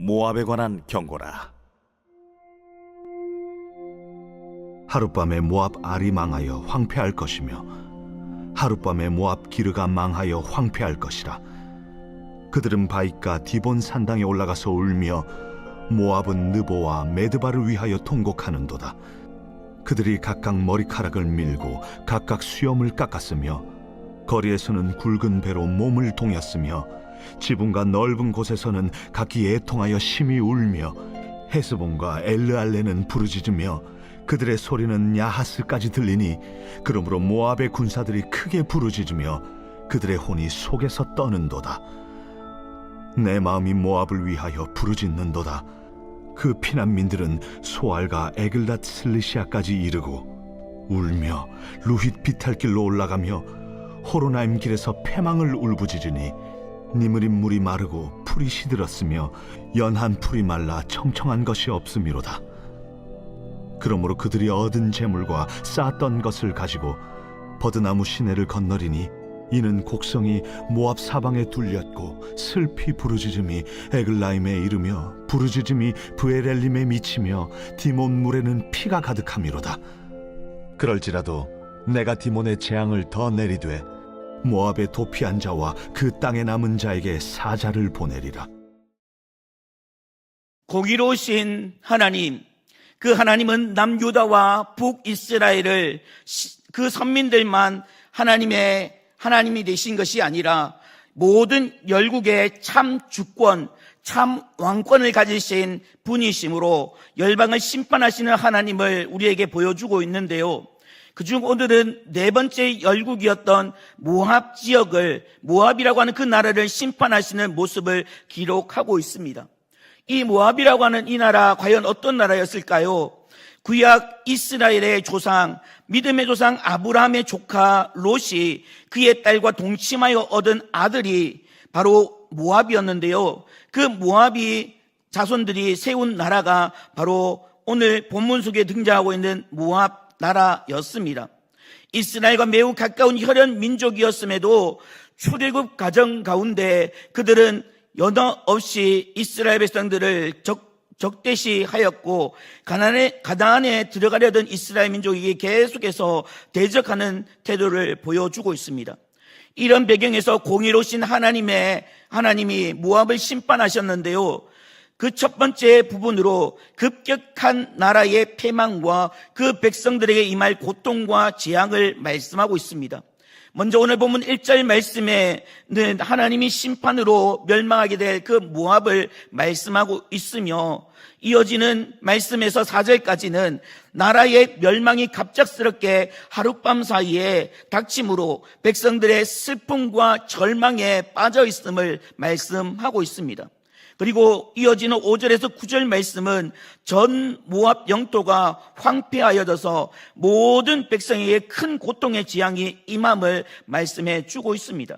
모압에 관한 경고라. 하룻밤에 모압 알이 망하여 황폐할 것이며 하룻밤에 모압 기르가 망하여 황폐할 것이라. 그들은 바윗과 디본 산당에 올라가서 울며 모압은 느보와 메드바를 위하여 통곡하는도다. 그들이 각각 머리카락을 밀고 각각 수염을 깎았으며 거리에서는 굵은 배로 몸을 동였으며 지붕과 넓은 곳에서는 각기 애통하여 심히 울며 헤스본과 엘르알레는 부르짖으며 그들의 소리는 야하스까지 들리니 그러므로 모압의 군사들이 크게 부르짖으며 그들의 혼이 속에서 떠는도다. 내 마음이 모압을 위하여 부르짖는도다. 그 피난민들은 소알과 에글랏 슬리시아까지 이르고 울며 루힛 비탈길로 올라가며 호로나임 길에서 패망을 울부짖으니 니므린 물이 마르고 풀이 시들었으며 연한 풀이 말라 청청한 것이 없음이로다. 그러므로 그들이 얻은 재물과 쌓았던 것을 가지고 버드나무 시내를 건너리니 이는 곡성이 모압 사방에 둘렸고 슬피 부르짖음이 에글라임에 이르며 부르짖음이 브에렐림에 미치며 디몬 물에는 피가 가득함이로다. 그럴지라도 내가 디몬의 재앙을 더 내리되 모압의 도피한 자와 그 땅에 남은 자에게 사자를 보내리라. 공의로우신 하나님, 그 하나님은 남유다와 북이스라엘을 그 선민들만 하나님이 되신 것이 아니라 모든 열국의 참 주권, 참 왕권을 가지신 분이시므로 열방을 심판하시는 하나님을 우리에게 보여주고 있는데요. 그중 오늘은 네 번째 열국이었던 모압 지역을, 모압이라고 하는 그 나라를 심판하시는 모습을 기록하고 있습니다. 이 모압이라고 하는 이 나라 과연 어떤 나라였을까요? 구약 이스라엘의 조상, 믿음의 조상 아브라함의 조카 롯이 그의 딸과 동침하여 얻은 아들이 바로 모압이었는데요. 그 모압이 자손들이 세운 나라가 바로 오늘 본문 속에 등장하고 있는 모압 나라였습니다. 이스라엘과 매우 가까운 혈연 민족이었음에도 출애굽 과정 가운데 그들은 연어 없이 이스라엘 백성들을 적대시하였고 가나안에 들어가려던 이스라엘 민족에게 계속해서 대적하는 태도를 보여주고 있습니다. 이런 배경에서 공의로우신 하나님이 모압을 심판하셨는데요. 그 첫 번째 부분으로 급격한 나라의 패망과 그 백성들에게 임할 고통과 재앙을 말씀하고 있습니다. 먼저 오늘 본문 1절 말씀에는 하나님이 심판으로 멸망하게 될 그 모압을 말씀하고 있으며 이어지는 말씀에서 4절까지는 나라의 멸망이 갑작스럽게 하룻밤 사이에 닥침으로 백성들의 슬픔과 절망에 빠져 있음을 말씀하고 있습니다. 그리고 이어지는 5절에서 9절 말씀은 전 모압 영토가 황폐하여져서 모든 백성에게 큰 고통의 재앙이 임함을 말씀해 주고 있습니다.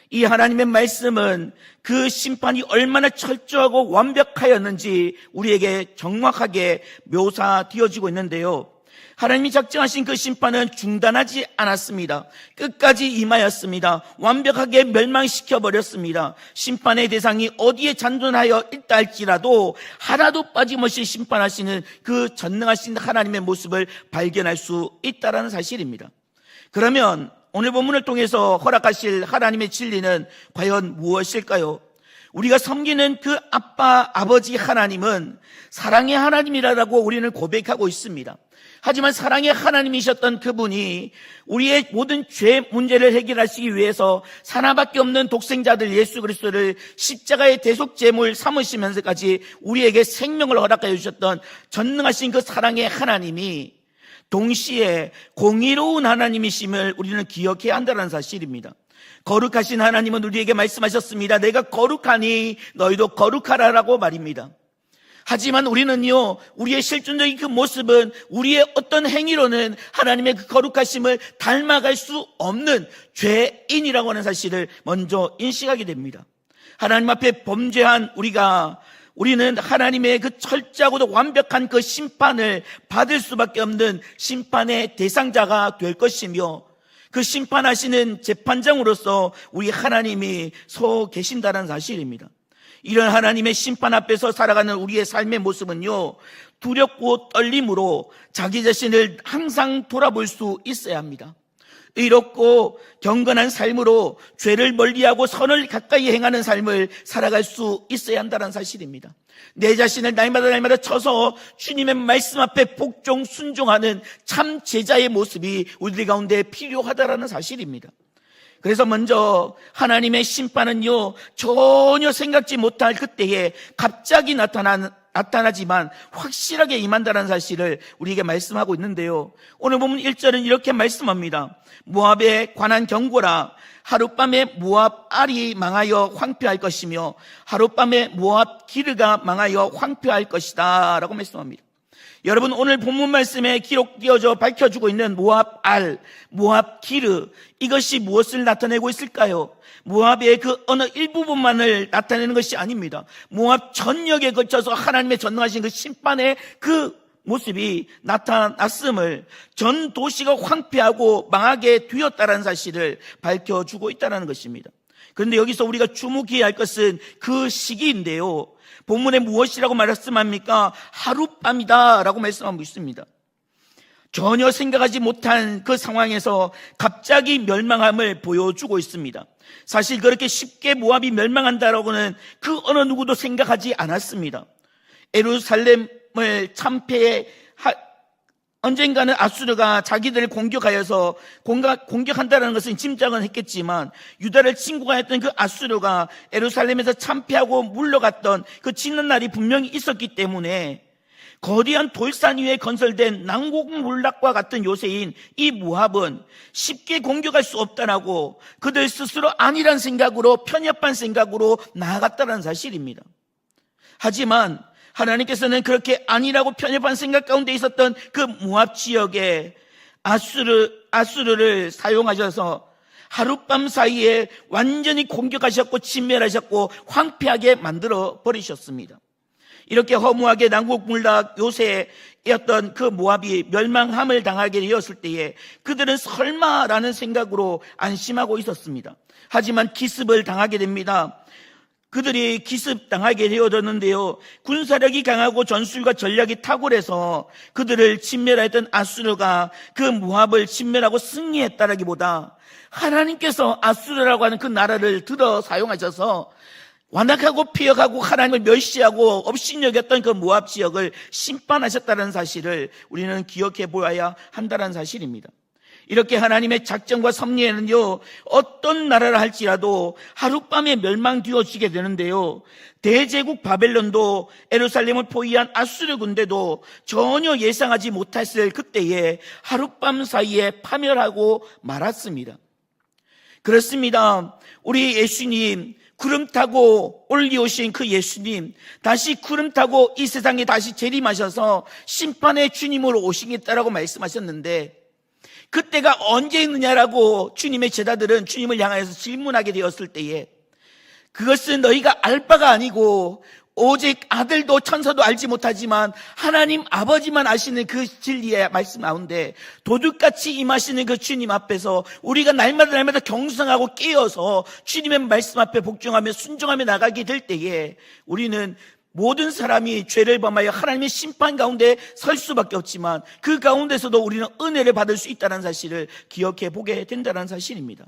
이 하나님의 말씀은 그 심판이 얼마나 철저하고 완벽하였는지 우리에게 정확하게 묘사되어지고 있는데요. 하나님이 작정하신 그 심판은 중단하지 않았습니다. 끝까지 임하였습니다. 완벽하게 멸망시켜버렸습니다. 심판의 대상이 어디에 잔존하여 있다 할지라도 하나도 빠짐없이 심판하시는 그 전능하신 하나님의 모습을 발견할 수 있다는 사실입니다. 그러면 오늘 본문을 통해서 허락하실 하나님의 진리는 과연 무엇일까요? 우리가 섬기는 그 아버지 하나님은 사랑의 하나님이라고 우리는 고백하고 있습니다. 하지만 사랑의 하나님이셨던 그분이 우리의 모든 죄 문제를 해결하시기 위해서 하나밖에 없는 독생자들 예수 그리스도를 십자가의 대속제물 삼으시면서까지 우리에게 생명을 허락하여 주셨던 전능하신 그 사랑의 하나님이 동시에 공의로운 하나님이심을 우리는 기억해야 한다는 사실입니다. 거룩하신 하나님은 우리에게 말씀하셨습니다. 내가 거룩하니 너희도 거룩하라라고 말입니다. 하지만 우리는요, 우리의 실존적인 그 모습은 우리의 어떤 행위로는 하나님의 그 거룩하심을 닮아갈 수 없는 죄인이라고 하는 사실을 먼저 인식하게 됩니다. 하나님 앞에 범죄한 우리는 하나님의 그 철저하고도 완벽한 그 심판을 받을 수밖에 없는 심판의 대상자가 될 것이며 그 심판하시는 재판장으로서 우리 하나님이 서 계신다는 사실입니다. 이런 하나님의 심판 앞에서 살아가는 우리의 삶의 모습은요, 두렵고 떨림으로 자기 자신을 항상 돌아볼 수 있어야 합니다. 의롭고 경건한 삶으로 죄를 멀리하고 선을 가까이 행하는 삶을 살아갈 수 있어야 한다는 사실입니다. 내 자신을 날마다 쳐서 주님의 말씀 앞에 복종 순종하는 참 제자의 모습이 우리 가운데 필요하다는 사실입니다. 그래서 먼저 하나님의 심판은요, 전혀 생각지 못할 그때에 갑자기 나타나지만 확실하게 임한다는 사실을 우리에게 말씀하고 있는데요, 오늘 보면 1절은 이렇게 말씀합니다. 모압에 관한 경고라. 하룻밤에 모압 알이 망하여 황폐할 것이며 하룻밤에 모압 기르가 망하여 황폐할 것이다 라고 말씀합니다. 여러분, 오늘 본문 말씀에 기록되어져 밝혀주고 있는 모압 알, 모압 기르, 이것이 무엇을 나타내고 있을까요? 모압의 그 어느 일부분만을 나타내는 것이 아닙니다. 모압 전역에 걸쳐서 하나님의 전능하신 그 심판의 그 모습이 나타났음을, 전 도시가 황폐하고 망하게 되었다는 사실을 밝혀주고 있다는 것입니다. 그런데 여기서 우리가 주목해야 할 것은 그 시기인데요, 본문에 무엇이라고 말씀합니까? 하룻밤이다 라고 말씀하고 있습니다. 전혀 생각하지 못한 그 상황에서 갑자기 멸망함을 보여주고 있습니다. 사실 그렇게 쉽게 모압이 멸망한다라고는 그 어느 누구도 생각하지 않았습니다. 예루살렘을 언젠가는 아수르가 자기들을 공격하여서 공격한다는 것은 짐작은 했겠지만, 유다를 침공하였던 그 아수르가 예루살렘에서 참패하고 물러갔던 그 지는 날이 분명히 있었기 때문에 거대한 돌산 위에 건설된 난공불락과 같은 요새인 이 모압은 쉽게 공격할 수 없다라고 그들 스스로 아니란 생각으로, 편협한 생각으로 나아갔다는 사실입니다. 하지만 하나님께서는 그렇게 아니라고 편협한 생각 가운데 있었던 그 모압 지역에 아수르를 사용하셔서 하룻밤 사이에 완전히 공격하셨고 진멸하셨고 황폐하게 만들어 버리셨습니다. 이렇게 허무하게 난국불락 요새였던 그 모압이 멸망함을 당하게 되었을 때에 그들은 설마라는 생각으로 안심하고 있었습니다. 하지만 기습을 당하게 됩니다. 그들이 기습당하게 되어졌는데요, 군사력이 강하고 전술과 전략이 탁월해서 그들을 진멸했던 아수르가 그 모압을 진멸하고 승리했다라기보다 하나님께서 아수르라고 하는 그 나라를 들어 사용하셔서 완악하고 피역하고 하나님을 멸시하고 업신여겼던 그 모압 지역을 심판하셨다는 사실을 우리는 기억해 보아야 한다는 사실입니다. 이렇게 하나님의 작정과 섭리에는요, 어떤 나라를 할지라도 하룻밤에 멸망되어지게 되는데요, 대제국 바벨론도 예루살렘을 포위한 아수르 군대도 전혀 예상하지 못했을 그때에 하룻밤 사이에 파멸하고 말았습니다. 그렇습니다. 우리 예수님, 구름 타고 올리오신 그 예수님, 다시 구름 타고 이 세상에 다시 재림하셔서 심판의 주님으로 오시겠다라고 말씀하셨는데, 그때가 언제 있느냐라고 주님의 제자들은 주님을 향하여서 질문하게 되었을 때에, 그것은 너희가 알 바가 아니고 오직 아들도 천사도 알지 못하지만 하나님 아버지만 아시는 그 진리의 말씀 가운데 도둑같이 임하시는 그 주님 앞에서 우리가 날마다 경성하고 깨어서 주님의 말씀 앞에 복종하며 순종하며 나가게 될 때에 우리는 모든 사람이 죄를 범하여 하나님의 심판 가운데 설 수밖에 없지만 그 가운데서도 우리는 은혜를 받을 수 있다는 사실을 기억해 보게 된다는 사실입니다.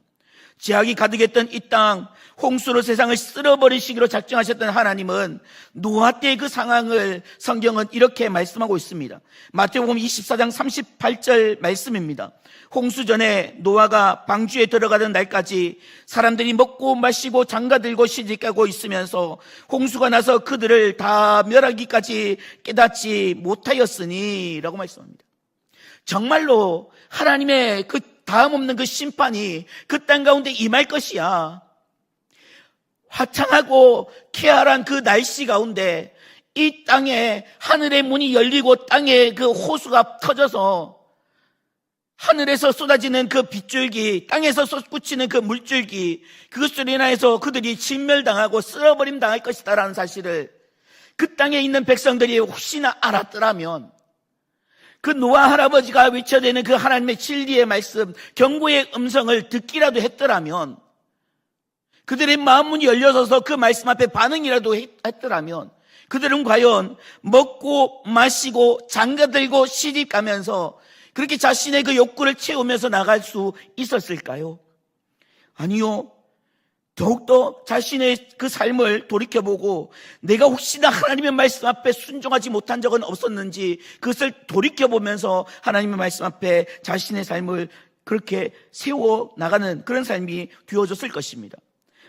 죄악이 가득했던 이 땅, 홍수로 세상을 쓸어버리시기로 작정하셨던 하나님은 노아 때의 그 상황을 성경은 이렇게 말씀하고 있습니다. 마태복음 24장 38절 말씀입니다. 홍수 전에 노아가 방주에 들어가던 날까지 사람들이 먹고 마시고 장가들고 시집가고 있으면서 홍수가 나서 그들을 다 멸하기까지 깨닫지 못하였으니 라고 말씀합니다. 정말로 하나님의 그 다음 없는 그 심판이 그 땅 가운데 임할 것이야. 화창하고 쾌활한 그 날씨 가운데 이 땅에 하늘의 문이 열리고 땅에 그 호수가 터져서 하늘에서 쏟아지는 그 빗줄기, 땅에서 솟구치는 그 물줄기, 그것으로 인하여서 그들이 진멸당하고 쓸어버림 당할 것이다라는 사실을 그 땅에 있는 백성들이 혹시나 알았더라면, 그 노아 할아버지가 외쳐대는 그 하나님의 진리의 말씀, 경고의 음성을 듣기라도 했더라면 그들의 마음문이 열려서서 그 말씀 앞에 반응이라도 했더라면 그들은 과연 먹고 마시고 장가들고 시집 가면서 그렇게 자신의 그 욕구를 채우면서 나갈 수 있었을까요? 아니요. 더욱더 자신의 그 삶을 돌이켜보고 내가 혹시나 하나님의 말씀 앞에 순종하지 못한 적은 없었는지 그것을 돌이켜보면서 하나님의 말씀 앞에 자신의 삶을 그렇게 세워나가는 그런 삶이 되어졌을 것입니다.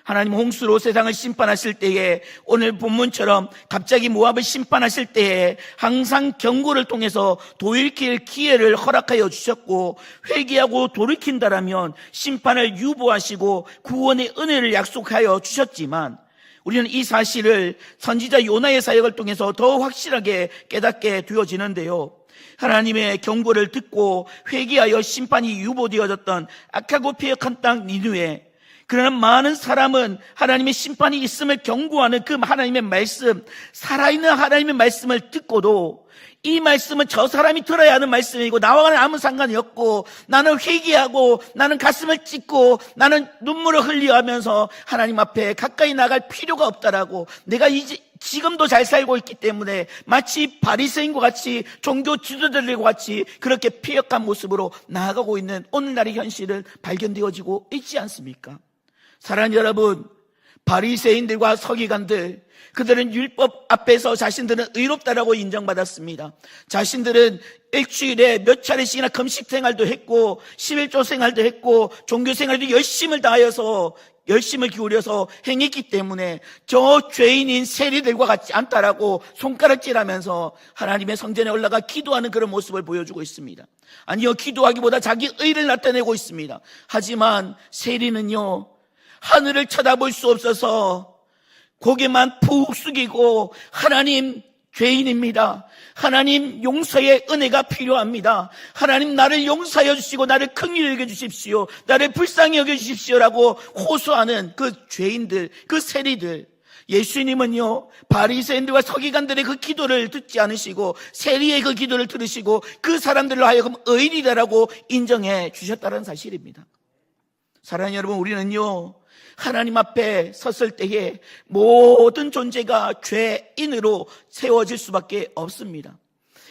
하나님 홍수로 세상을 심판하실 때에 오늘 본문처럼 갑자기 모압을 심판하실 때에 항상 경고를 통해서 돌이킬 기회를 허락하여 주셨고 회개하고 돌이킨다라면 심판을 유보하시고 구원의 은혜를 약속하여 주셨지만 우리는 이 사실을 선지자 요나의 사역을 통해서 더 확실하게 깨닫게 되어지는데요. 하나님의 경고를 듣고 회개하여 심판이 유보되어졌던 악하고 폐역한 땅 니느웨, 그러나 많은 사람은 하나님의 심판이 있음을 경고하는 그 하나님의 말씀, 살아있는 하나님의 말씀을 듣고도 이 말씀은 저 사람이 들어야 하는 말씀이고 나와는 아무 상관이 없고 나는 회개하고 나는 가슴을 찢고 나는 눈물을 흘려하면서 하나님 앞에 가까이 나갈 필요가 없다라고, 내가 지금도 잘 살고 있기 때문에 마치 바리새인과 같이 종교 지도자들과 같이 그렇게 피역한 모습으로 나아가고 있는 오늘날의 현실을 발견되어지고 있지 않습니까? 사랑하는 여러분, 바리새인들과 서기관들, 그들은 율법 앞에서 자신들은 의롭다라고 인정받았습니다. 자신들은 일주일에 몇 차례씩이나 금식 생활도 했고 11조 생활도 했고 종교 생활도 열심을 다하여서 열심을 기울여서 행했기 때문에 저 죄인인 세리들과 같지 않다라고 손가락질하면서 하나님의 성전에 올라가 기도하는 그런 모습을 보여주고 있습니다. 아니요, 기도하기보다 자기 의를 나타내고 있습니다. 하지만 세리는요, 하늘을 쳐다볼 수 없어서 고개만 푹 숙이고 하나님 죄인입니다. 하나님 용서의 은혜가 필요합니다. 하나님 나를 용서하여 주시고 나를 긍휼히 여겨 주십시오. 나를 불쌍히 여겨 주십시오라고 호소하는 그 죄인들, 그 세리들. 예수님은요, 바리새인들과 서기관들의 그 기도를 듣지 않으시고 세리의 그 기도를 들으시고 그 사람들로 하여금 의인이다라고 인정해 주셨다는 사실입니다. 사랑하는 여러분, 우리는요 하나님 앞에 섰을 때에 모든 존재가 죄인으로 세워질 수밖에 없습니다.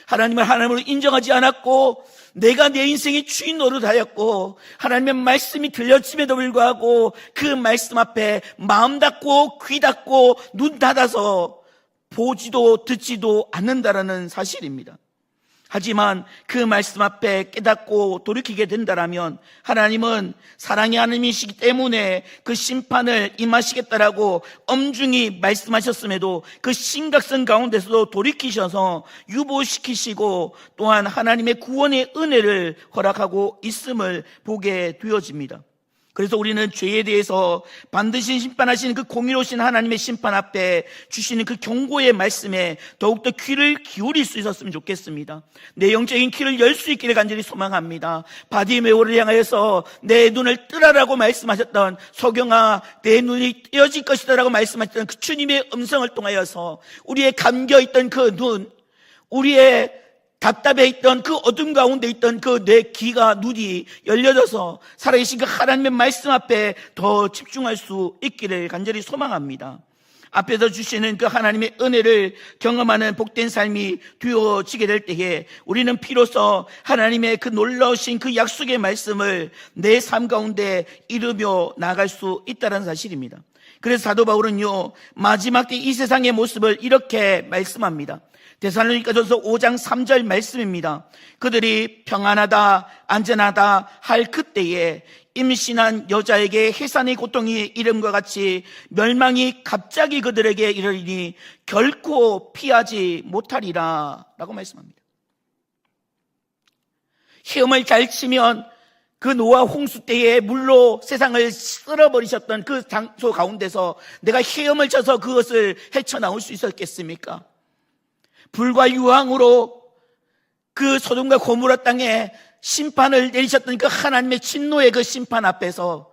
하나님을 하나님으로 인정하지 않았고 내가 내 인생의 주인 노릇하였고 하나님의 말씀이 들려짐에도 불구하고 그 말씀 앞에 마음 닫고 귀 닫고 눈 닫아서 보지도 듣지도 않는다라는 사실입니다. 하지만 그 말씀 앞에 깨닫고 돌이키게 된다라면 하나님은 사랑의 하나님이시기 때문에 그 심판을 임하시겠다라고 엄중히 말씀하셨음에도 그 심각성 가운데서도 돌이키셔서 유보시키시고 또한 하나님의 구원의 은혜를 허락하고 있음을 보게 되어집니다. 그래서 우리는 죄에 대해서 반드시 심판하시는 그 공의로우신 하나님의 심판 앞에 주시는 그 경고의 말씀에 더욱더 귀를 기울일 수 있었으면 좋겠습니다. 내 영적인 귀를 열 수 있기를 간절히 소망합니다. 바디메오를 향하여서 내 눈을 뜨라라고 말씀하셨던, 소경아 내 눈이 떼어질 것이다 라고 말씀하셨던 그 주님의 음성을 통하여서 우리의 감겨있던 그 눈, 우리의 답답해 있던 그 어둠 가운데 있던 그 내 귀가 눈이 열려져서 살아계신 그 하나님의 말씀 앞에 더 집중할 수 있기를 간절히 소망합니다. 앞에서 주시는 그 하나님의 은혜를 경험하는 복된 삶이 되어지게 될 때에 우리는 비로소 하나님의 그 놀라우신 그 약속의 말씀을 내 삶 가운데 이루며 나갈 수 있다는 사실입니다. 그래서 사도 바울은요, 마지막 때 이 세상의 모습을 이렇게 말씀합니다. 데살로니가전서 5장 3절 말씀입니다. 그들이 평안하다 안전하다 할 그때에 임신한 여자에게 해산의 고통이 이름과 같이 멸망이 갑자기 그들에게 이르리니 결코 피하지 못하리라 라고 말씀합니다. 헤엄을 잘 치면 그 노아 홍수 때에 물로 세상을 쓸어버리셨던 그 장소 가운데서 내가 헤엄을 쳐서 그것을 헤쳐나올 수 있었겠습니까? 불과 유황으로 그 소돔과 고모라 땅에 심판을 내리셨던 그 하나님의 진노의 그 심판 앞에서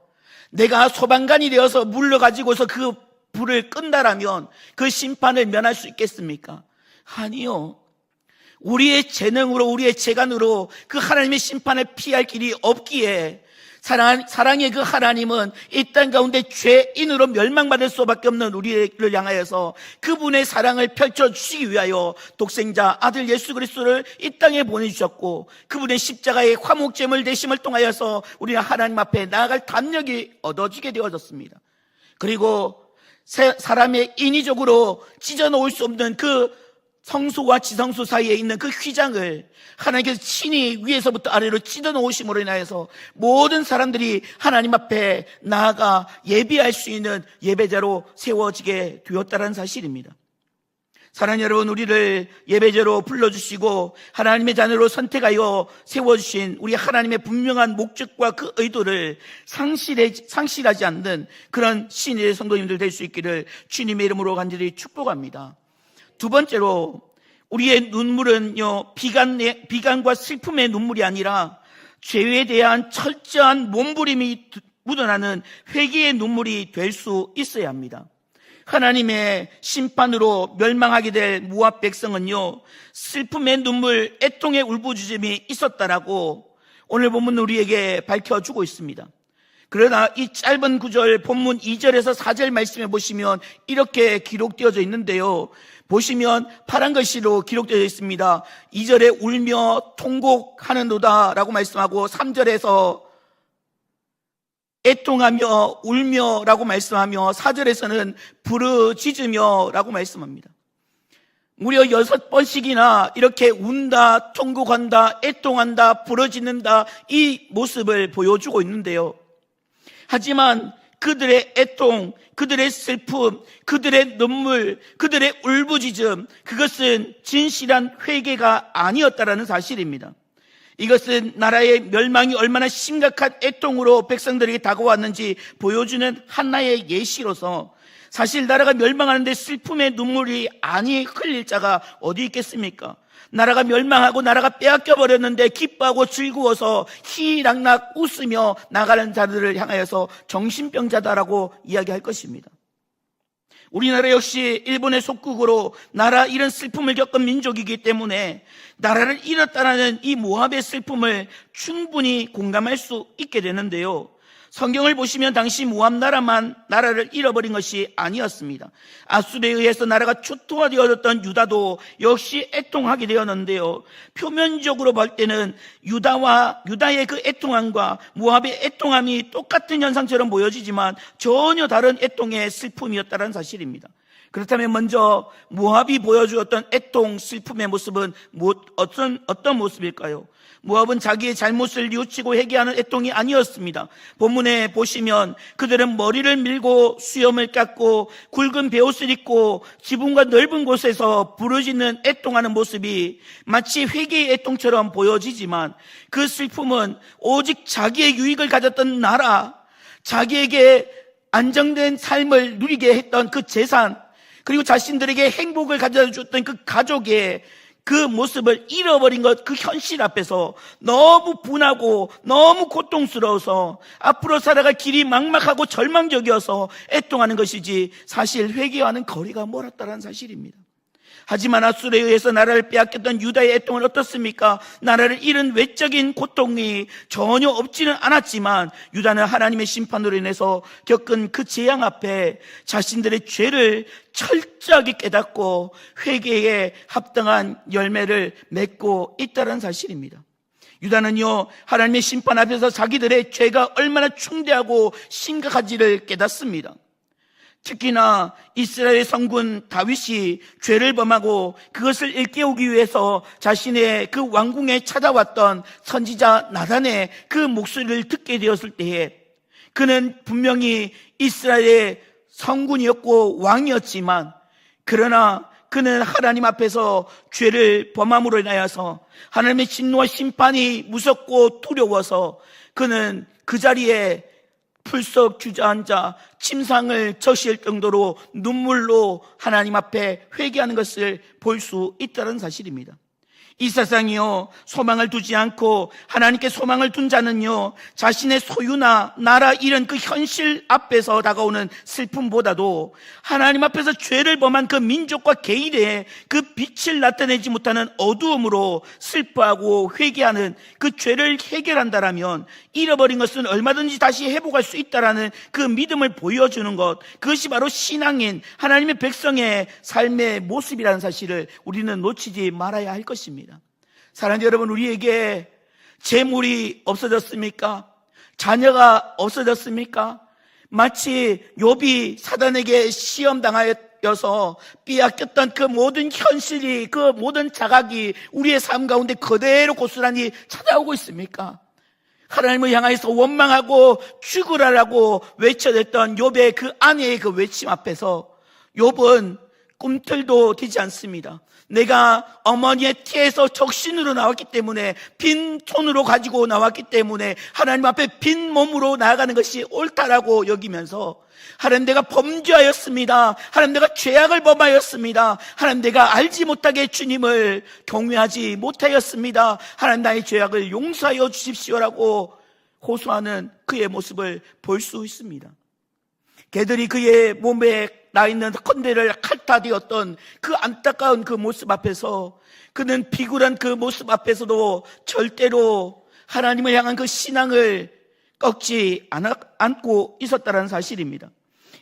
내가 소방관이 되어서 물러가지고서 그 불을 끈다라면 그 심판을 면할 수 있겠습니까? 아니요. 우리의 재능으로 우리의 재간으로 그 하나님의 심판을 피할 길이 없기에 사랑의 그 하나님은 이 땅 가운데 죄인으로 멸망받을 수밖에 없는 우리를 향하여서 그분의 사랑을 펼쳐주시기 위하여 독생자 아들 예수 그리스도를 이 땅에 보내주셨고, 그분의 십자가의 화목제물 되심을 통하여서 우리는 하나님 앞에 나아갈 담력이 얻어지게 되어졌습니다. 그리고 사람의 인위적으로 찢어놓을 수 없는 그 성소와 지성소 사이에 있는 그 휘장을 하나님께서 친히 위에서부터 아래로 찢어 놓으심으로 인하여서 모든 사람들이 하나님 앞에 나아가 예배할 수 있는 예배자로 세워지게 되었다는 사실입니다. 사랑하는 여러분, 우리를 예배자로 불러주시고 하나님의 자녀로 선택하여 세워주신 우리 하나님의 분명한 목적과 그 의도를 상실하지 않는 그런 신의 성도님들 될 수 있기를 주님의 이름으로 간절히 축복합니다. 두 번째로, 우리의 눈물은요, 비관과 슬픔의 눈물이 아니라 죄에 대한 철저한 몸부림이 묻어나는 회개의 눈물이 될 수 있어야 합니다. 하나님의 심판으로 멸망하게 될 모압 백성은요, 슬픔의 눈물, 애통의 울부짖음이 있었다라고 오늘 본문 우리에게 밝혀주고 있습니다. 그러나 이 짧은 구절 본문 2절에서 4절 말씀해 보시면 이렇게 기록되어져 있는데요, 보시면 파란 글씨로 기록되어 있습니다. 2절에 울며 통곡하는도다 라고 말씀하고, 3절에서 애통하며 울며 라고 말씀하며, 4절에서는 부르짖으며 라고 말씀합니다. 무려 6번씩이나 이렇게 운다, 통곡한다, 애통한다, 부르짖는다, 이 모습을 보여주고 있는데요, 하지만 그들의 애통, 그들의 슬픔, 그들의 눈물, 그들의 울부짖음, 그것은 진실한 회개가 아니었다라는 사실입니다. 이것은 나라의 멸망이 얼마나 심각한 애통으로 백성들에게 다가왔는지 보여주는 하나의 예시로서, 사실 나라가 멸망하는데 슬픔의 눈물이 아니 흘릴 자가 어디 있겠습니까? 나라가 멸망하고 나라가 빼앗겨 버렸는데 기뻐하고 즐거워서 희락락 웃으며 나가는 자들을 향하여서 정신병자다라고 이야기할 것입니다. 우리나라 역시 일본의 속국으로 나라 이런 슬픔을 겪은 민족이기 때문에 나라를 잃었다라는 이 모압의 슬픔을 충분히 공감할 수 있게 되는데요, 성경을 보시면 당시 모압 나라만 나라를 잃어버린 것이 아니었습니다. 아수르에 의해서 나라가 초토화되어졌던 유다도 역시 애통하게 되었는데요, 표면적으로 볼 때는 유다의 그 애통함과 모압의 애통함이 똑같은 현상처럼 보여지지만 전혀 다른 애통의 슬픔이었다는 사실입니다. 그렇다면 먼저 모압이 보여주었던 애통, 슬픔의 모습은 어떤 모습일까요? 모압은 자기의 잘못을 뉘우치고 회개하는 애통이 아니었습니다. 본문에 보시면 그들은 머리를 밀고 수염을 깎고 굵은 베옷을 입고 지붕과 넓은 곳에서 부르짖는 애통하는 모습이 마치 회개의 애통처럼 보여지지만, 그 슬픔은 오직 자기의 유익을 가졌던 나라, 자기에게 안정된 삶을 누리게 했던 그 재산, 그리고 자신들에게 행복을 가져줬던 그 가족의 그 모습을 잃어버린 것, 그 현실 앞에서 너무 분하고 너무 고통스러워서 앞으로 살아갈 길이 막막하고 절망적이어서 애통하는 것이지, 사실 회개와는 거리가 멀었다는 사실입니다. 하지만 아수르에 의해서 나라를 빼앗겼던 유다의 애통은 어떻습니까? 나라를 잃은 외적인 고통이 전혀 없지는 않았지만, 유다는 하나님의 심판으로 인해서 겪은 그 재앙 앞에 자신들의 죄를 철저하게 깨닫고 회개에 합당한 열매를 맺고 있다는 사실입니다. 유다는요, 하나님의 심판 앞에서 자기들의 죄가 얼마나 중대하고 심각한지를 깨닫습니다. 특히나 이스라엘 성군 다윗이 죄를 범하고 그것을 일깨우기 위해서 자신의 그 왕궁에 찾아왔던 선지자 나단의 그 목소리를 듣게 되었을 때에, 그는 분명히 이스라엘의 성군이었고 왕이었지만, 그러나 그는 하나님 앞에서 죄를 범함으로 인하여서 하나님의 진노와 심판이 무섭고 두려워서 그는 그 자리에 풀썩 주저앉아 침상을 적실 정도로 눈물로 하나님 앞에 회개하는 것을 볼 수 있다는 사실입니다. 이 세상이요, 소망을 두지 않고 하나님께 소망을 둔 자는요, 자신의 소유나 나라 이런 그 현실 앞에서 다가오는 슬픔보다도 하나님 앞에서 죄를 범한 그 민족과 개인의 그 빛을 나타내지 못하는 어두움으로 슬퍼하고 회개하는 그 죄를 해결한다라면 잃어버린 것은 얼마든지 다시 회복할 수 있다라는 그 믿음을 보여주는 것, 그것이 바로 신앙인 하나님의 백성의 삶의 모습이라는 사실을 우리는 놓치지 말아야 할 것입니다. 사랑하는 여러분, 우리에게 재물이 없어졌습니까? 자녀가 없어졌습니까? 마치 욥이 사단에게 시험당하여서 빼앗겼던 그 모든 현실이, 그 모든 자각이 우리의 삶 가운데 그대로 고스란히 찾아오고 있습니까? 하나님을 향해서 원망하고 죽으라라고 외쳐댔던 욥의 그 아내의 그 외침 앞에서 욥은 꿈틀도 되지 않습니다. 내가 어머니의 태에서 적신으로 나왔기 때문에, 빈 손으로 가지고 나왔기 때문에 하나님 앞에 빈 몸으로 나아가는 것이 옳다라고 여기면서, 하나님 내가 범죄하였습니다. 하나님 내가 죄악을 범하였습니다. 하나님 내가 알지 못하게 주님을 경외하지 못하였습니다. 하나님 나의 죄악을 용서하여 주십시오라고 호소하는 그의 모습을 볼 수 있습니다. 개들이 그의 몸에 나 있는 컨대를 핥아대었던 그 안타까운 그 모습 앞에서, 그는 비굴한 그 모습 앞에서도 절대로 하나님을 향한 그 신앙을 꺾지 않고 있었다는 사실입니다.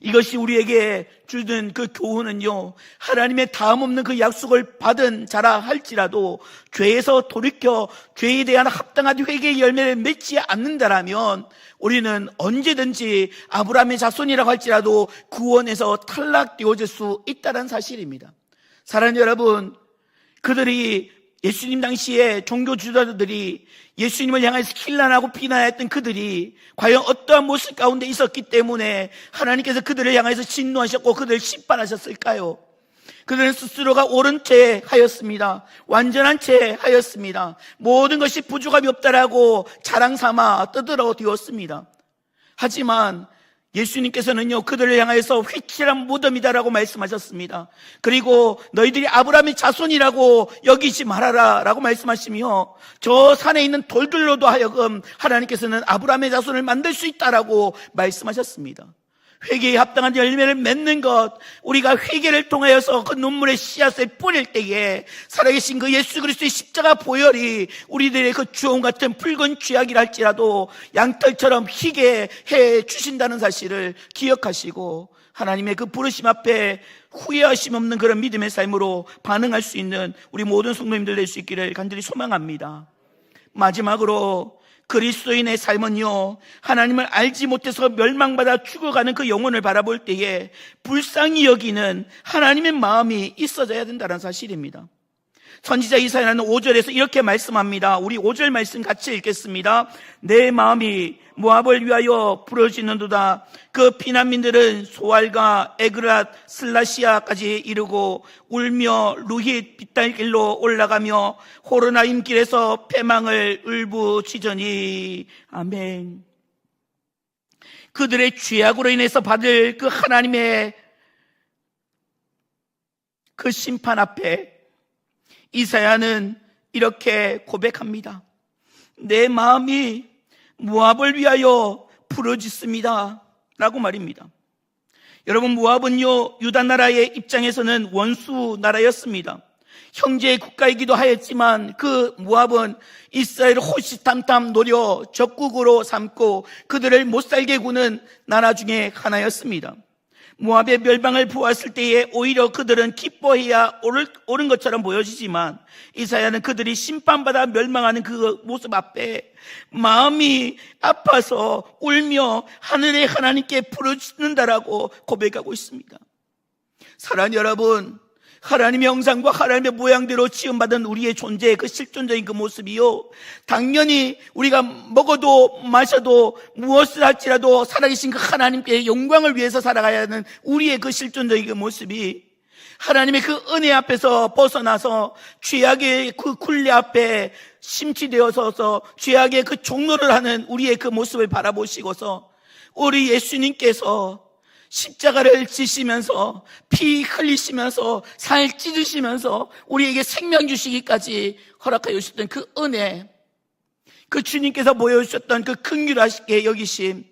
이것이 우리에게 주는 그 교훈은요, 하나님의 다음 없는 그 약속을 받은 자라 할지라도 죄에서 돌이켜 죄에 대한 합당한 회개의 열매를 맺지 않는다라면 우리는 언제든지 아브라함의 자손이라고 할지라도 구원에서 탈락되어질 수 있다는 사실입니다. 사랑하는 여러분, 그들이 예수님 당시에 종교 지도자들이 예수님을 향해서 힐난하고 비난했던 그들이 과연 어떠한 모습 가운데 있었기 때문에 하나님께서 그들을 향해서 진노하셨고 그들을 심판하셨을까요? 그들은 스스로가 옳은 채 하였습니다. 완전한 채 하였습니다. 모든 것이 부족함이 없다라고 자랑 삼아 떠들어 되었습니다. 하지만 예수님께서는요, 그들을 향해서 휘칠한 무덤이다라고 말씀하셨습니다. 그리고 너희들이 아브라함의 자손이라고 여기지 말아라 라고 말씀하시며, 저 산에 있는 돌들로도 하여금 하나님께서는 아브라함의 자손을 만들 수 있다라고 말씀하셨습니다. 회개에 합당한 열매를 맺는 것, 우리가 회개를 통하여서 그 눈물의 씨앗을 뿌릴 때에 살아계신 그 예수 그리스도의 십자가 보혈이 우리들의 그 주홍 같은 붉은 쥐약이라 할지라도 양털처럼 희게 해 주신다는 사실을 기억하시고, 하나님의 그 부르심 앞에 후회하심 없는 그런 믿음의 삶으로 반응할 수 있는 우리 모든 성도님들 될 수 있기를 간절히 소망합니다. 마지막으로, 그리스도인의 삶은요, 하나님을 알지 못해서 멸망받아 죽어가는 그 영혼을 바라볼 때에 불쌍히 여기는 하나님의 마음이 있어져야 된다는 사실입니다. 선지자 이사야는 5절에서 이렇게 말씀합니다. 우리 5절 말씀 같이 읽겠습니다. 내 마음이 모압을 위하여 부러지는도다. 그 피난민들은 소알과 에그랏 슬라시아까지 이르고 울며 루힛 빗달길로 올라가며 호르나임 길에서 패망을 울부짖으니. 아멘. 그들의 죄악으로 인해서 받을 그 하나님의 그 심판 앞에 이사야는 이렇게 고백합니다. 내 마음이 모압을 위하여 부러졌습니다 라고 말입니다. 여러분, 모압은요, 유다 나라의 입장에서는 원수 나라였습니다. 형제의 국가이기도 하였지만 그 모압은 이스라엘을 호시탐탐 노려 적국으로 삼고 그들을 못살게 구는 나라 중에 하나였습니다. 모압의 멸망을 보았을 때에 오히려 그들은 기뻐해야 옳은 것처럼 보여지지만 이사야는 그들이 심판받아 멸망하는 그 모습 앞에 마음이 아파서 울며 하늘의 하나님께 부르짖는다라고 고백하고 있습니다. 사랑하는 여러분, 하나님의 형상과 하나님의 모양대로 지음받은 우리의 존재의 그 실존적인 그 모습이요, 당연히 우리가 먹어도 마셔도 무엇을 할지라도 살아계신 그 하나님께 영광을 위해서 살아가야 하는 우리의 그 실존적인 그 모습이 하나님의 그 은혜 앞에서 벗어나서 죄악의 그 굴레 앞에 심취되어서 죄악의 그 종로를 하는 우리의 그 모습을 바라보시고서 우리 예수님께서 십자가를 지시면서 피 흘리시면서 살 찢으시면서 우리에게 생명 주시기까지 허락하여 주셨던 그 은혜, 그 주님께서 보여주셨던 그 긍휼하시게 여기심,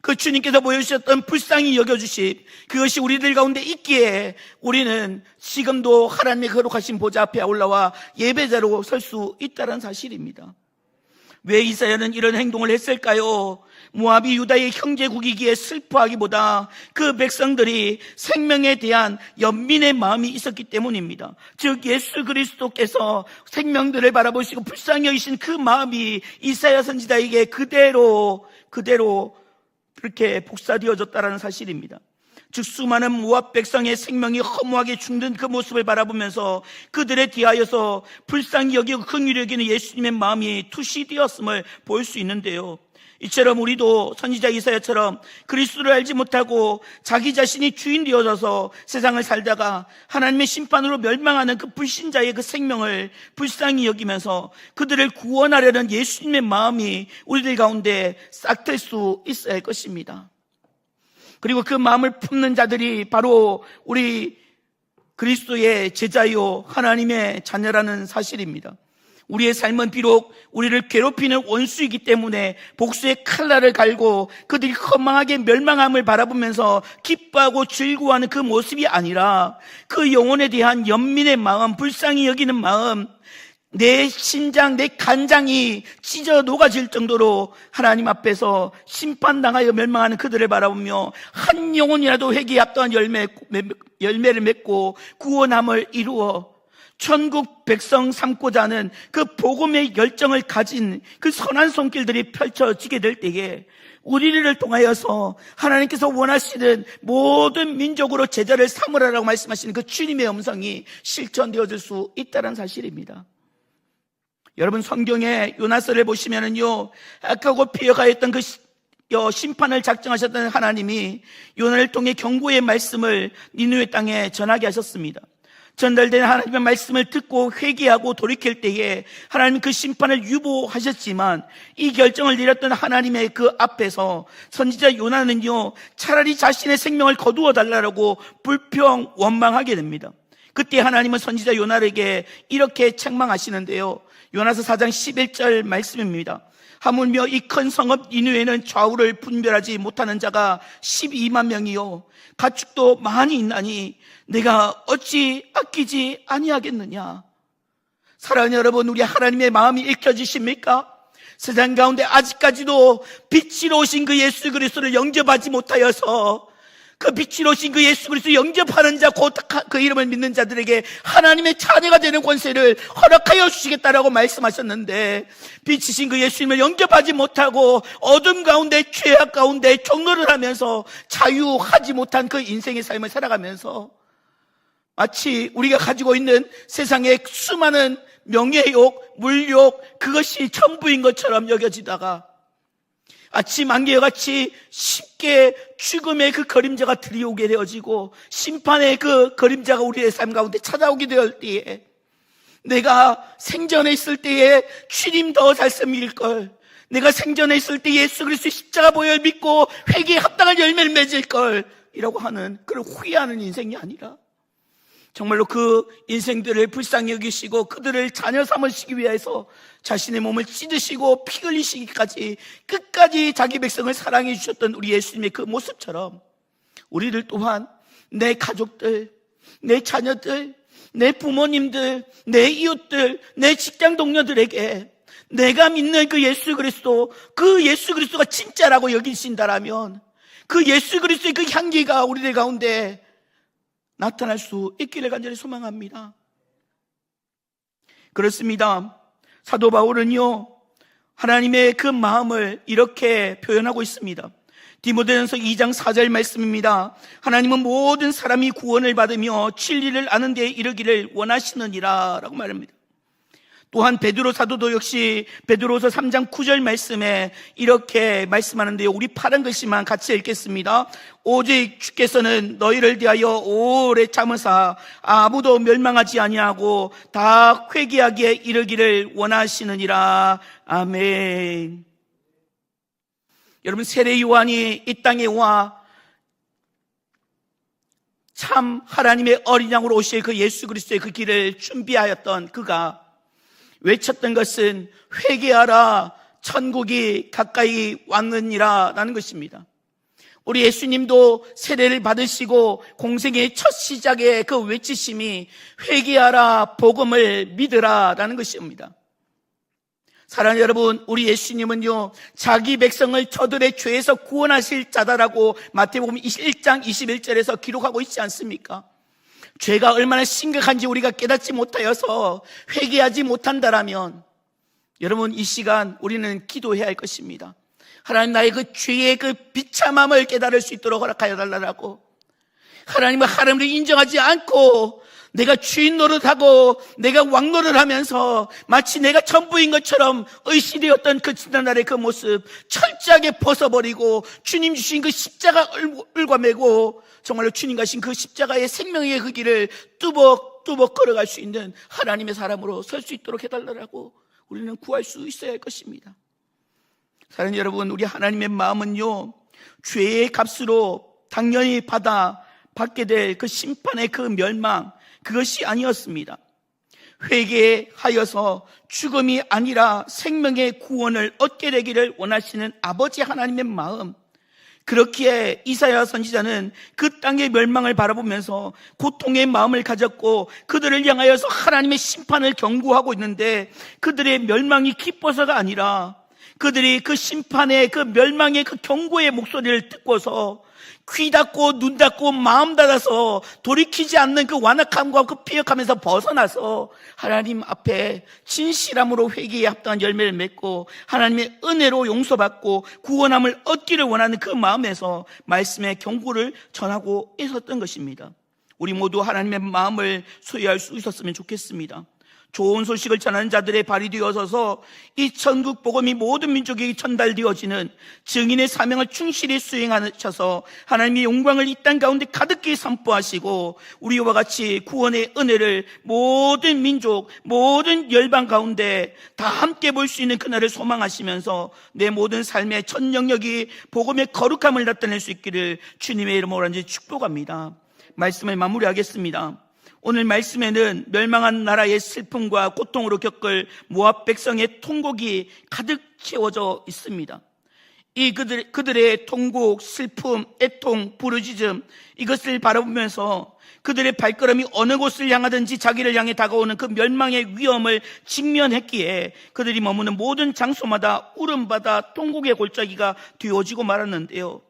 그 주님께서 보여주셨던 불쌍히 여겨주심, 그것이 우리들 가운데 있기에 우리는 지금도 하나님의 거룩하신 보좌 앞에 올라와 예배자로 설 수 있다는 사실입니다. 왜 이사야는 이런 행동을 했을까요? 모압이 유다의 형제국이기에 슬퍼하기보다 그 백성들이 생명에 대한 연민의 마음이 있었기 때문입니다. 즉 예수 그리스도께서 생명들을 바라보시고 불쌍히 여기신 그 마음이 이사야 선지자에게 그대로 그렇게 복사되어졌다는 사실입니다. 즉 수많은 모압 백성의 생명이 허무하게 죽는 그 모습을 바라보면서 그들에 대하여서 불쌍히 여기고 긍휼히 여기는 예수님의 마음이 투시되었음을 볼 수 있는데요, 이처럼 우리도 선지자 이사야처럼 그리스도를 알지 못하고 자기 자신이 주인 되어져서 세상을 살다가 하나님의 심판으로 멸망하는 그 불신자의 그 생명을 불쌍히 여기면서 그들을 구원하려는 예수님의 마음이 우리들 가운데 싹틀 수 있어야 할 것입니다. 그리고 그 마음을 품는 자들이 바로 우리 그리스도의 제자요 하나님의 자녀라는 사실입니다. 우리의 삶은 비록 우리를 괴롭히는 원수이기 때문에 복수의 칼날을 갈고 그들이 허망하게 멸망함을 바라보면서 기뻐하고 즐거워하는 그 모습이 아니라 그 영혼에 대한 연민의 마음, 불쌍히 여기는 마음, 내 심장, 내 간장이 찢어 녹아질 정도로 하나님 앞에서 심판당하여 멸망하는 그들을 바라보며 한 영혼이라도 회개에 합당한 열매를 맺고 구원함을 이루어 천국 백성 삼고자 하는 그 복음의 열정을 가진 그 선한 손길들이 펼쳐지게 될 때에 우리를 통하여서 하나님께서 원하시는 모든 민족으로 제자를 삼으라라고 말씀하시는 그 주님의 음성이 실천되어질 수 있다는 사실입니다. 여러분 성경에 요나서를 보시면은요, 악하고 피해가했던 그 심판을 작정하셨던 하나님이 요나를 통해 경고의 말씀을 니느웨 땅에 전하게 하셨습니다. 전달된 하나님의 말씀을 듣고 회개하고 돌이킬 때에 하나님 그 심판을 유보하셨지만 이 결정을 내렸던 하나님의 그 앞에서 선지자 요나는요, 차라리 자신의 생명을 거두어 달라고 불평 원망하게 됩니다. 그때 하나님은 선지자 요나에게 이렇게 책망하시는데요, 요나서 4장 11절 말씀입니다. 하물며 이 큰 성읍 니느웨는 좌우를 분별하지 못하는 자가 12만 명이요 가축도 많이 있나니 내가 어찌 아끼지 아니하겠느냐. 사랑하는 여러분, 우리 하나님의 마음이 읽혀지십니까? 세상 가운데 아직까지도 빛으로 오신 그 예수 그리스도를 영접하지 못하여서 그 빛으로 오신 그 예수 그리스도 영접하는 자, 곧 그 이름을 믿는 자들에게 하나님의 자녀가 되는 권세를 허락하여 주시겠다라고 말씀하셨는데, 빛이신 그 예수님을 영접하지 못하고 어둠 가운데 죄악 가운데 종노를 하면서 자유하지 못한 그 인생의 삶을 살아가면서 마치 우리가 가지고 있는 세상의 수많은 명예욕, 물욕, 그것이 전부인 것처럼 여겨지다가 아침 안개같이 쉽게 죽음의 그 그림자가 들이오게 되어지고 심판의 그 그림자가 우리의 삶 가운데 찾아오게 되었을 때에 내가 생전에 있을 때에 주님 더 잘 섬길 걸, 내가 생전에 있을 때 예수 그리스도의 십자가 보혈 믿고 회개에 합당한 열매를 맺을 걸 이라고 하는 그런 후회하는 인생이 아니라 정말로 그 인생들을 불쌍히 여기시고 그들을 자녀 삼으시기 위해서 자신의 몸을 찢으시고 피 흘리시기까지 끝까지 자기 백성을 사랑해 주셨던 우리 예수님의 그 모습처럼 우리들 또한 내 가족들, 내 자녀들, 내 부모님들, 내 이웃들, 내 직장 동료들에게 내가 믿는 그 예수 그리스도, 그 예수 그리스도가 진짜라고 여기신다라면 그 예수 그리스도의 그 향기가 우리들 가운데 나타날 수 있기를 간절히 소망합니다. 그렇습니다. 사도 바울은요, 하나님의 그 마음을 이렇게 표현하고 있습니다. 디모데전서 2장 4절 말씀입니다. 하나님은 모든 사람이 구원을 받으며 진리를 아는 데에 이르기를 원하시느니라 라고 말합니다. 또한 베드로 사도도 역시 베드로서 3장 9절 말씀에 이렇게 말씀하는데요, 우리 파란 글씨만 같이 읽겠습니다. 오직 주께서는 너희를 대하여 오래 참으사 아무도 멸망하지 아니하고 다 회개하기에 이르기를 원하시느니라. 아멘. 여러분, 세례 요한이 이 땅에 와 참 하나님의 어린 양으로 오실 그 예수 그리스도의 그 길을 준비하였던 그가 외쳤던 것은 회개하라, 천국이 가까이 왔느니라 라는 것입니다. 우리 예수님도 세례를 받으시고 공생의 첫 시작의 그 외치심이 회개하라, 복음을 믿으라 라는 것입니다. 사랑하는 여러분, 우리 예수님은요, 자기 백성을 저들의 죄에서 구원하실 자다라고 마태복음 1장 21절에서 기록하고 있지 않습니까? 죄가 얼마나 심각한지 우리가 깨닫지 못하여서 회개하지 못한다라면 여러분, 이 시간 우리는 기도해야 할 것입니다. 하나님, 나의 그 죄의 그 비참함을 깨달을 수 있도록 허락하여 달라고. 하나님은 하나님을 인정하지 않고 내가 주인 노릇하고 내가 왕 노릇하면서 마치 내가 전부인 것처럼 의시되었던 그 지난날의 그 모습 철저하게 벗어버리고 주님 주신 그 십자가 을과매고 정말로 주님 가신 그 십자가의 생명의 그 길을 뚜벅뚜벅 걸어갈 수 있는 하나님의 사람으로 설 수 있도록 해달라고 우리는 구할 수 있어야 할 것입니다. 사랑하는 여러분, 우리 하나님의 마음은요, 죄의 값으로 당연히 받게 될 그 심판의 그 멸망, 그것이 아니었습니다. 회개하여서 죽음이 아니라 생명의 구원을 얻게 되기를 원하시는 아버지 하나님의 마음, 그렇기에 이사야 선지자는 그 땅의 멸망을 바라보면서 고통의 마음을 가졌고 그들을 향하여서 하나님의 심판을 경고하고 있는데, 그들의 멸망이 기뻐서가 아니라 그들이 그 심판의 그 멸망의 그 경고의 목소리를 듣고서 귀 닫고 눈 닫고 마음 닫아서 돌이키지 않는 그 완악함과 그 피역하면서 벗어나서 하나님 앞에 진실함으로 회개에 합당한 열매를 맺고 하나님의 은혜로 용서받고 구원함을 얻기를 원하는 그 마음에서 말씀의 경고를 전하고 있었던 것입니다. 우리 모두 하나님의 마음을 소유할 수 있었으면 좋겠습니다. 좋은 소식을 전하는 자들의 발이 되어서서 이 천국 복음이 모든 민족에게 전달되어지는 증인의 사명을 충실히 수행하셔서 하나님의 영광을 이 땅 가운데 가득히 선포하시고 우리와 같이 구원의 은혜를 모든 민족, 모든 열방 가운데 다 함께 볼 수 있는 그날을 소망하시면서 내 모든 삶의 전 영역이 복음의 거룩함을 나타낼 수 있기를 주님의 이름으로 완전히 축복합니다. 말씀을 마무리하겠습니다. 오늘 말씀에는 멸망한 나라의 슬픔과 고통으로 겪을 모압 백성의 통곡이 가득 채워져 있습니다. 이 그들의 통곡, 슬픔, 애통, 부르짖음, 이것을 바라보면서 그들의 발걸음이 어느 곳을 향하든지 자기를 향해 다가오는 그 멸망의 위험을 직면했기에 그들이 머무는 모든 장소마다 울음바다, 통곡의 골짜기가 되어지고 말았는데요,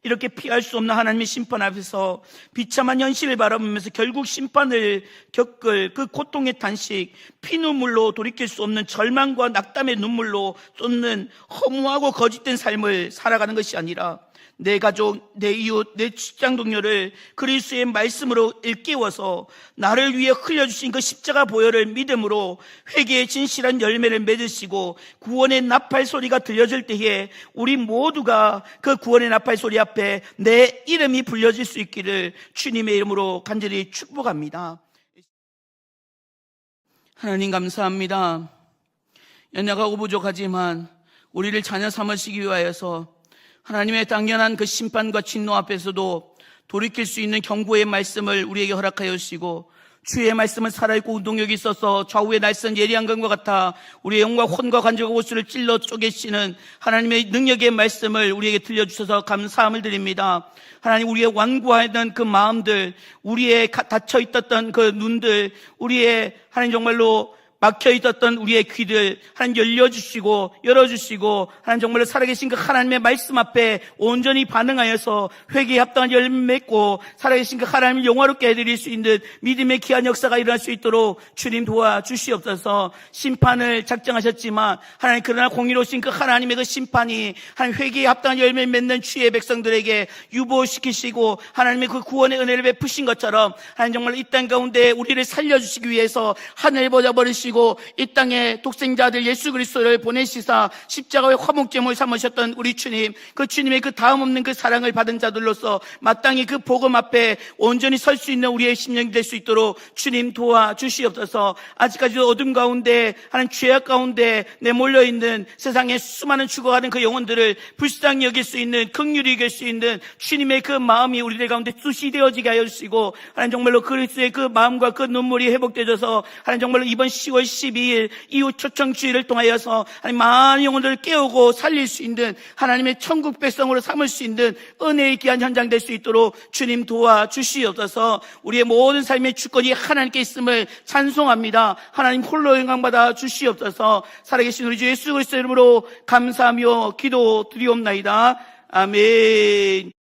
이렇게 피할 수 없는 하나님의 심판 앞에서 비참한 현실을 바라보면서 결국 심판을 겪을 그 고통의 탄식, 피눈물로 돌이킬 수 없는 절망과 낙담의 눈물로 쏟는 허무하고 거짓된 삶을 살아가는 것이 아니라 내 가족, 내 이웃, 내 직장 동료를 그리스도의 말씀으로 일깨워서 나를 위해 흘려주신 그 십자가 보혈을 믿음으로 회개의 진실한 열매를 맺으시고 구원의 나팔 소리가 들려질 때에 우리 모두가 그 구원의 나팔 소리 앞에 내 이름이 불려질 수 있기를 주님의 이름으로 간절히 축복합니다. 하나님 감사합니다. 연약하고 부족하지만 우리를 자녀 삼으시기 위하여서 하나님의 당연한 그 심판과 진노 앞에서도 돌이킬 수 있는 경고의 말씀을 우리에게 허락하여 주시고, 주의 말씀은 살아있고 운동력이 있어서 좌우의 날선 예리한 검과 같아 우리의 영과 혼과 관절과 골수를 찔러 쪼개시는 하나님의 능력의 말씀을 우리에게 들려주셔서 감사함을 드립니다. 하나님, 우리의 완고하던 그 마음들, 우리의 닫혀있었던 그 눈들, 우리의 하나님 정말로 막혀있었던 우리의 귀들 하나님 열어주시고 하나님 정말로 살아계신 그 하나님의 말씀 앞에 온전히 반응하여서 회개에 합당한 열매 맺고 살아계신 그 하나님을 영화롭게 해드릴 수 있는 믿음의 귀한 역사가 일어날 수 있도록 주님 도와주시옵소서. 심판을 작정하셨지만 하나님, 그러나 공의로우신 그 하나님의 그 심판이 하나님 회개에 합당한 열매 맺는 주의 백성들에게 유보시키시고 하나님의 그 구원의 은혜를 베푸신 것처럼 하나님 정말 이 땅 가운데 우리를 살려주시기 위해서 하늘보자 버리시고 주시고 이 땅에 독생자들 예수 그리스도를 보내시사 십자가의 화목제물 삼으셨던 우리 주님, 그 주님의 그 다음 없는 그 사랑을 받은 자들로서 마땅히 그 복음 앞에 온전히 설 수 있는 우리의 심령이 될 수 있도록 주님 도와주시옵소서. 아직까지도 어둠 가운데 하는 죄악 가운데 내몰려 있는 세상에 수많은 죽어가는 그 영혼들을 불쌍히 여길 수 있는, 긍휼히 여길 수 있는 주님의 그 마음이 우리들 가운데 뚜시 되어지게 하여 주시고, 하나님 정말로 그리스도의 그 마음과 그 눈물이 회복되어져서 하나님 정말로 이번 10월 12일 이후 초청주의를 통하여서 하나님 많은 영혼들을 깨우고 살릴 수 있는 하나님의 천국 백성으로 삼을 수 있는 은혜의 귀한 현장 될 수 있도록 주님 도와주시옵소서. 우리의 모든 삶의 주권이 하나님께 있음을 찬송합니다. 하나님 홀로 영광받아 주시옵소서. 살아계신 우리 주 예수 그리스도 이름으로 감사하며 기도드리옵나이다. 아멘.